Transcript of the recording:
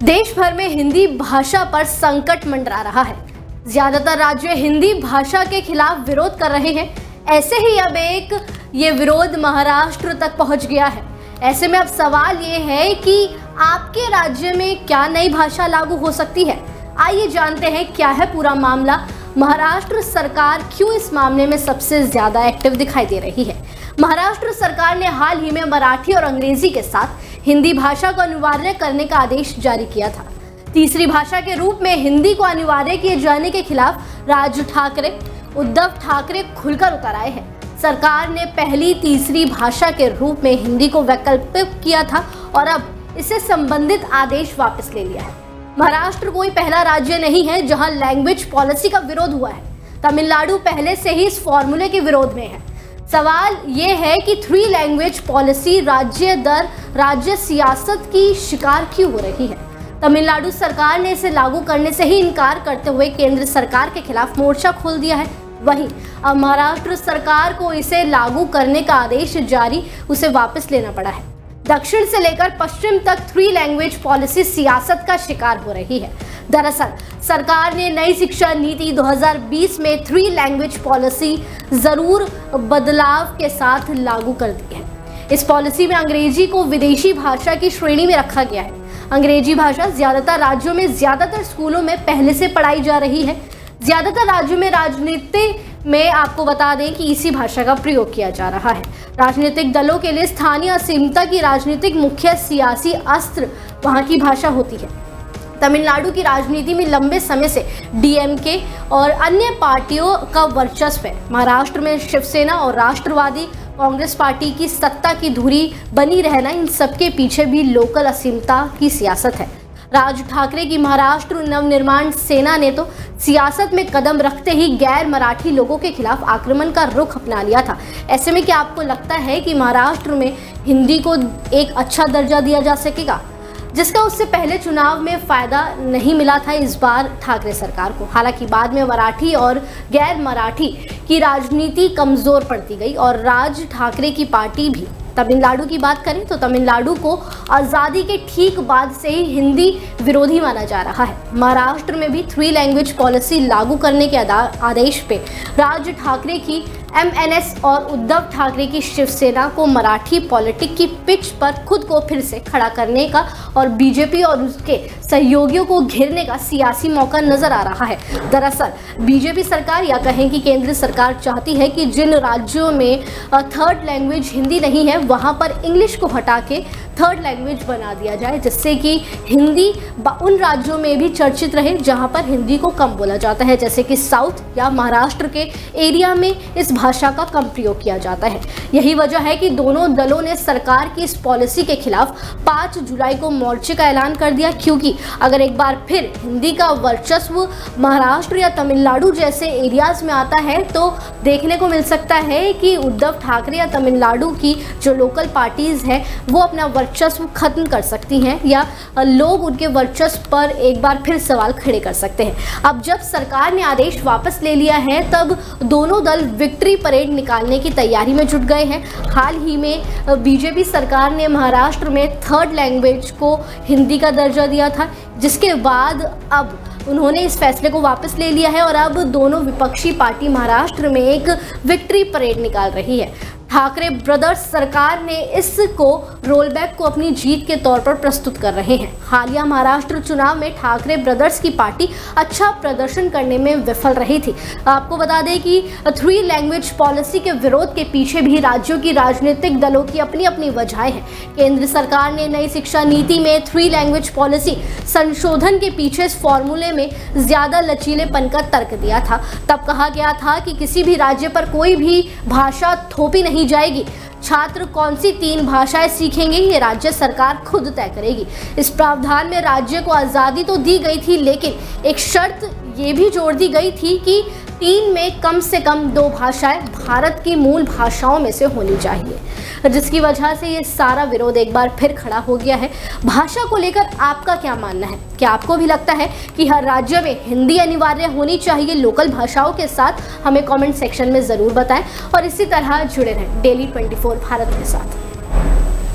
देश भर में हिंदी भाषा पर संकट मंडरा रहा है। ज्यादातर राज्य हिंदी भाषा के खिलाफ विरोध कर रहे हैं। ऐसे ही अब ये विरोध महाराष्ट्र तक पहुंच गया है। ऐसे में अब सवाल ये है कि आपके राज्य में क्या नई भाषा लागू हो सकती है। आइए जानते हैं क्या है पूरा मामला। महाराष्ट्र सरकार क्यों इस मामले में सबसे ज्यादा एक्टिव दिखाई दे रही है। महाराष्ट्र सरकार ने हाल ही में मराठी और अंग्रेजी के साथ हिंदी भाषा को अनिवार्य करने का आदेश जारी किया था। तीसरी भाषा के रूप में हिंदी को अनिवार्य किए जाने के खिलाफ राज ठाकरे, उद्धव ठाकरे खुलकर उतर आए हैं। सरकार ने पहली तीसरी भाषा के रूप में हिंदी को वैकल्पिक किया था और अब इससे संबंधित आदेश वापस ले लिया है। महाराष्ट्र कोई पहला राज्य नहीं है जहां लैंग्वेज पॉलिसी का विरोध हुआ है। तमिलनाडु पहले से ही इस फॉर्मूले के विरोध में है। सवाल ये है कि 3 लैंग्वेज पॉलिसी राज्य दर राज्य सियासत की शिकार क्यों हो रही है। तमिलनाडु सरकार ने इसे लागू करने से ही इनकार करते हुए केंद्र सरकार के खिलाफ मोर्चा खोल दिया है। वहीं अब महाराष्ट्र सरकार को इसे लागू करने का आदेश जारी उसे वापस लेना पड़ा है। दक्षिण से लेकर पश्चिम तक 3 लैंग्वेज पॉलिसी सियासत का शिकार हो रही है। दरअसल सरकार ने नई शिक्षा नीति 2020 में 3 लैंग्वेज पॉलिसी जरूर बदलाव के साथ लागू कर दी है। इस पॉलिसी में अंग्रेजी को विदेशी भाषा की श्रेणी में रखा गया है। अंग्रेजी भाषा ज्यादातर राज्यों में ज्यादातर स्कूलों में पहले से पढ़ाई जा रही है। ज्यादातर राज्यों में राजनीति में आपको बता दें कि इसी भाषा का प्रयोग किया जा रहा है। राजनीतिक दलों के लिए स्थानीय असीमता की राजनीतिक मुख्य सियासी अस्त्र वहां की भाषा होती है। तमिलनाडु की राजनीति में लंबे समय से डीएमके और अन्य पार्टियों का वर्चस्व है। महाराष्ट्र में शिवसेना और राष्ट्रवादी कांग्रेस पार्टी की सत्ता की धुरी बनी रहना, इन सबके पीछे भी लोकल असीमता की सियासत है। राज ठाकरे की महाराष्ट्र नवनिर्माण सेना ने तो सियासत में कदम रखते ही गैर मराठी लोगों के खिलाफ आक्रमण का रुख अपना लिया था। ऐसे में क्या आपको लगता है कि महाराष्ट्र में हिंदी को एक अच्छा दर्जा दिया जा सकेगा, जिसका उससे पहले चुनाव में फायदा नहीं मिला था इस बार ठाकरे सरकार को। हालांकि बाद में मराठी और गैर मराठी की राजनीति कमजोर पड़ती गई और राज ठाकरे की पार्टी भी। तमिलनाडु की बात करें तो तमिलनाडु को आज़ादी के ठीक बाद से ही हिंदी विरोधी माना जा रहा है। महाराष्ट्र में भी 3 लैंग्वेज पॉलिसी लागू करने के आदेश पे राज ठाकरे की एमएनएस और उद्धव ठाकरे की शिवसेना को मराठी पॉलिटिक की पिच पर खुद को फिर से खड़ा करने का और बीजेपी और उसके सहयोगियों को घेरने का सियासी मौका नजर आ रहा है। दरअसल बीजेपी सरकार या कहें कि केंद्र सरकार चाहती है कि जिन राज्यों में 3rd लैंग्वेज हिंदी नहीं है वहां पर इंग्लिश को हटा के 3rd लैंग्वेज बना दिया जाए, जिससे कि हिंदी उन राज्यों में भी चर्चित रहे जहां पर हिंदी को कम बोला जाता है, जैसे कि साउथ या महाराष्ट्र के एरिया में इस भाषा का कम प्रयोग किया जाता है। यही वजह है कि दोनों दलों ने सरकार की इस पॉलिसी के खिलाफ 5 जुलाई को मोर्चे का ऐलान कर दिया, क्योंकि अगर एक बार फिर हिंदी का वर्चस्व महाराष्ट्र या तमिलनाडु जैसे एरियाज में आता है तो देखने को मिल सकता है कि उद्धव ठाकरे या तमिलनाडु की जो लोकल पार्टीज हैं वो अपना वर्चस्व खत्म कर सकती हैं या लोग उनके वर्चस्व पर एक बार फिर सवाल खड़े कर सकते हैं। अब जब सरकार ने आदेश वापस ले लिया है तब दोनों दल विक्ट्री परेड निकालने की तैयारी में जुट गए हैं। हाल ही में बीजेपी सरकार ने महाराष्ट्र में 3rd लैंग्वेज को हिंदी का दर्जा दिया था, जिसके बाद अब उन्होंने इस फैसले को वापस ले लिया है और अब दोनों विपक्षी पार्टी महाराष्ट्र में एक विक्ट्री परेड निकाल रही है। ठाकरे ब्रदर्स सरकार ने इसको रोलबैक को अपनी जीत के तौर पर प्रस्तुत कर रहे हैं। हालिया महाराष्ट्र चुनाव में ठाकरे ब्रदर्स की पार्टी अच्छा प्रदर्शन करने में विफल रही थी। आपको बता दें कि 3 लैंग्वेज पॉलिसी के विरोध के पीछे भी राज्यों की राजनीतिक दलों की अपनी अपनी वजहें हैं। केंद्र सरकार ने नई शिक्षा नीति में 3 लैंग्वेज पॉलिसी संशोधन के पीछे इस फॉर्मूले में ज्यादा लचीलेपन का तर्क दिया था। तब कहा गया था कि किसी भी राज्य पर कोई भी भाषा थोपी नहीं जाएगी। छात्र कौन सी 3 भाषाएं सीखेंगे ये राज्य सरकार खुद तय करेगी। इस प्रावधान में राज्य को आज़ादी तो दी गई थी, लेकिन एक शर्त ये भी जोड़ दी गई थी कि 3 में कम से कम 2 भाषाएं भारत की मूल भाषाओं में से होनी चाहिए, जिसकी वजह से ये सारा विरोध एक बार फिर खड़ा हो गया है। भाषा को लेकर आपका क्या मानना है? क्या आपको भी लगता है कि हर राज्य में हिंदी अनिवार्य होनी चाहिए लोकल भाषाओं के साथ? हमें कमेंट सेक्शन में ज़रूर बताएं और इसी तरह जुड़े रहें डेली 24 भारत के साथ।